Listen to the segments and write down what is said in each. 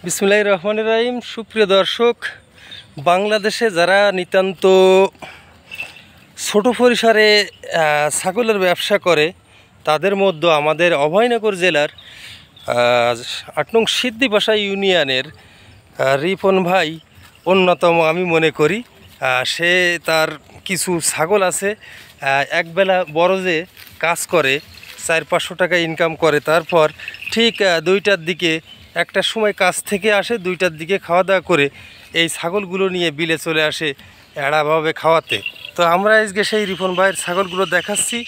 বিসমিল্লাহির রহমানির রহিম। সুপ্রিয় দর্শক, বাংলাদেশে যারা নিতান্ত ছোট পরিসরে ছাগলের ব্যবসা করে তাদের মধ্যে আমাদের অভয়নগর জেলার ৮ নং সিদ্দিপাশা ইউনিয়নের রিপন ভাই অন্যতম আমি মনে করি। সে তার কিছু ছাগল আছে, একবেলা বড় যে কাজ করে ৪-৫০০ টাকা ইনকাম করে, তারপর ঠিক ২টার দিকে একটার সময় কাজ থেকে আসে, ২টার দিকে খাওয়া দাওয়া করে এই ছাগলগুলো নিয়ে বিলে চলে আসে এড়াভাবে খাওয়াতে। তো আমরা আজকে সেই রিপন ভাইয়ের ছাগলগুলো দেখাচ্ছি।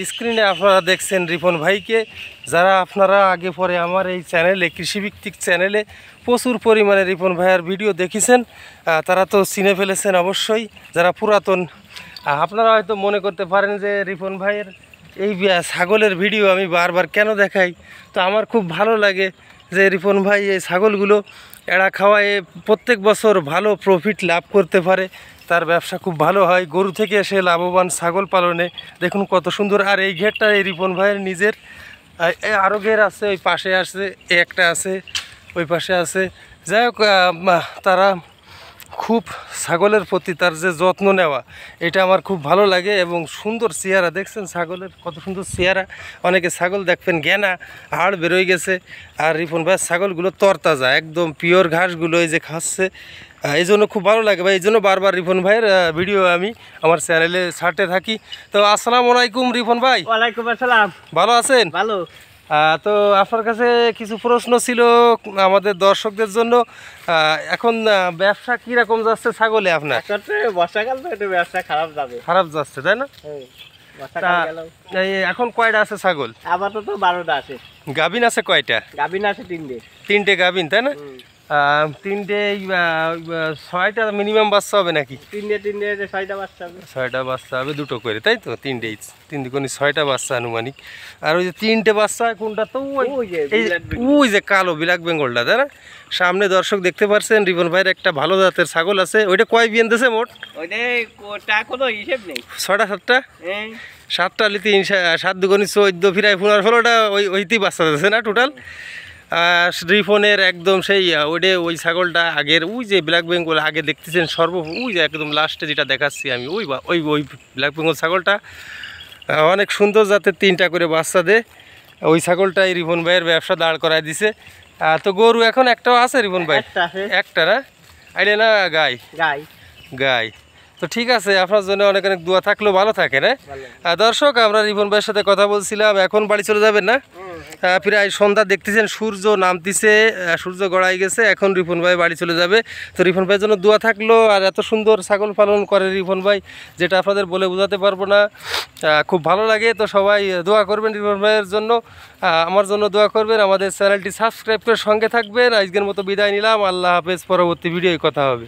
স্ক্রিনে আপনারা দেখছেন রিপন ভাইকে। যারা আপনারা আগে পরে আমার এই চ্যানেলে, কৃষিভিত্তিক চ্যানেলে প্রচুর পরিমাণে রিপন ভাইয়ের ভিডিও দেখেছেন, তারা তো চিনে ফেলেছেন অবশ্যই। যারা পুরাতন, আপনারা হয়তো মনে করতে পারেন যে রিপন ভাইয়ের এই ছাগলের ভিডিও আমি বারবার কেন দেখাই। তো আমার খুব ভালো লাগে যে রিপন ভাই এই ছাগলগুলো এড়া খাওয়ায় প্রত্যেক বছর ভালো প্রফিট লাভ করতে পারে, তার ব্যবসা খুব ভালো হয়। গরু থেকে এসে লাভবান ছাগল পালনে দেখুন কত সুন্দর। আর এই ঘেরটা এই রিপন ভাইয়ের নিজের, আরও ঘের আছে, ওই পাশে আছে, একটা আছে, ওই পাশে আছে। যাই হোক, তারা খুব ছাগলের প্রতি তার যে যত্ন নেওয়া, এটা আমার খুব ভালো লাগে। এবং সুন্দর চেহারা দেখছেন ছাগলের, কত সুন্দর চেহারা। অনেকে ছাগল দেখবেন ঘেনা হাড় বেরোয় গেছে, আর রিপন ভাইয়ের ছাগলগুলো তরতাজা, একদম পিওর ঘাসগুলো এই যে খাচ্ছে। এই জন্য খুব ভালো লাগে ভাই, এই জন্য বারবার রিপন ভাইয়ের ভিডিও আমি আমার চ্যানেলে ছাড়তে থাকি। তো আসসালামু আলাইকুম রিপন ভাই। ওয়ালাইকুম আসসালাম। ভালো আছেন? ভালো। তো আপনার কাছে কিছু প্রশ্ন ছিল আমাদের দর্শকদের জন্য। এখন ব্যবসা কীরকম যাচ্ছে ছাগলে আপনার? বর্ষাকাল তো একটু ব্যবসা খারাপ যাবে। খারাপ যাচ্ছে, তাই না? এখন কয়টা আছে ছাগল? আপাতত 12টা আছে। গাভিন আছে কয়টা? গাভিন আছে 3টে। 3টে গাভিন, তাই না? 3টে, 6টা মিনিমাম বাচ্চা হবে নাকি? 3টে 6টা বাচ্চা হবে। 6টা বাচ্চা হবে, 2টো করে, তাই তো? 3 দুগুণে 6টা বাচ্চা আনুমানিক। আর ওই যে 3টে বাচ্চা কোনটা? তো ওই যে কালো ব্ল্যাক বেঙ্গলটা, তাই না? সামনে দর্শক দেখতে পাচ্ছেন রিপন ভাইয়ের একটা ভালো জাতের ছাগল আছে। ওইটা কয় বিয়ান দিয়েছে মোট? 6টা 7টা? 7টা হলে 7 দুগুণে 14, ফিরাই 15-16টা ওইতেই বাচ্চা দিয়েছে না টোটাল? রিপনের একদম সেই ওই ছাগলটা আগের, ওই যে ব্ল্যাক বেঙ্গল আগে দেখতেছেন ওই যে একদম লাস্টে যেটা দেখাচ্ছি আমি, ওই ব্ল্যাক বেঙ্গল ছাগলটা অনেক সুন্দর জাতের, 3টা করে বাচ্চা দেয়। ওই ছাগলটাই রিপন ভাইয়ের ব্যবসা দাঁড় করায় দিছে। তো গরু এখন একটাও আছে রিপন ভাই? একটা না? আইলে না গাই? গাই। তো ঠিক আছে, আপনার জন্য অনেক অনেক দোয়া থাকলো, ভালো থাকেন। দর্শক, আমরা রিপন ভাইয়ের সাথে কথা বলছিলাম, এখন বাড়ি চলে যাবেন না? প্রায় সন্ধ্যা দেখতেছেন, সূর্য নামতিছে, সূর্য গড়াই গেছে, এখন রিপন ভাই বাড়ি চলে যাবে। তো রিপন ভাইয়ের জন্য দোয়া থাকলো। আর এত সুন্দর ছাগল পালন করে রিপন ভাই, যেটা আপনাদের বলে বোঝাতে পারবো না, খুব ভালো লাগে। তো সবাই দোয়া করবেন রিপন ভাইয়ের জন্য, আমার জন্য দোয়া করবেন, আমাদের চ্যানেলটি সাবস্ক্রাইব করে সঙ্গে থাকবেন। আজকের মতো বিদায় নিলাম, আল্লাহ হাফেজ। পরবর্তী ভিডিওয় কথা হবে।